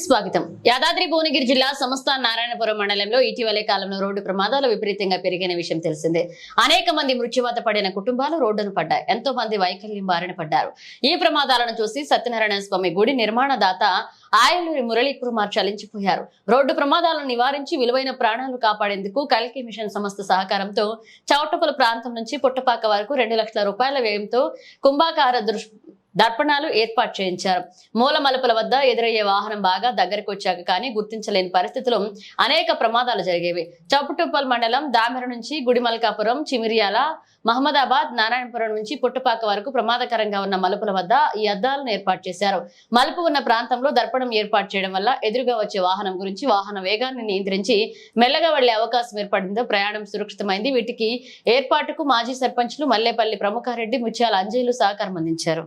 స్వాగతం. యాదాద్రి భువనగిరి జిల్లా సంస్థ నారాయణపురం మండలంలో ఇటీవలే కాలంలో రోడ్డు ప్రమాదాలు విపరీతంగా పెరిగిన విషయం తెలిసిందే. అనేక మంది మృత్యువాత పడిన కుటుంబాలు రోడ్డును పడ్డాయి. ఎంతో మంది వైకల్యం బారిన పడ్డారు. ఈ ప్రమాదాలను చూసి సత్యనారాయణ స్వామి గుడి నిర్మాణదాత ఆయలూరి మురళీ కుమార్ చలించిపోయారు. రోడ్డు ప్రమాదాలను నివారించి విలువైన ప్రాణాలు కాపాడేందుకు కల్కి మిషన్ సంస్థ సహకారంతో చౌటపల్లి ప్రాంతం నుంచి పుట్టపాక వరకు 2 లక్షల రూపాయల వ్యయంతో కుంభాకార దర్పణాలు ఏర్పాటు చేయించారు. మూల మలుపుల వద్ద ఎదురయ్యే వాహనం బాగా దగ్గరకు వచ్చాక కానీ గుర్తించలేని పరిస్థితుల్లో అనేక ప్రమాదాలు జరిగేవి. చౌటుప్పల్ మండలం దామెర నుంచి గుడిమల్కాపురం, చిమిరియాల, మహమ్మదాబాద్, నారాయణపురం నుంచి పుట్టపాక వరకు ప్రమాదకరంగా ఉన్న మలుపుల వద్ద ఈ అద్దాలను ఏర్పాటు చేశారు. మలుపు ఉన్న ప్రాంతంలో దర్పణం ఏర్పాటు చేయడం వల్ల ఎదురుగా వచ్చే వాహనం గురించి వాహన వేగాన్ని నియంత్రించి మెల్లగా వెళ్లే అవకాశం ఏర్పడిందో ప్రయాణం సురక్షితమైంది. వీటికి ఏర్పాటుకు మాజీ సర్పంచ్లు మల్లేపల్లి ప్రముఖారెడ్డి, ముత్యాల అంజయ్యలు సహకారం అందించారు.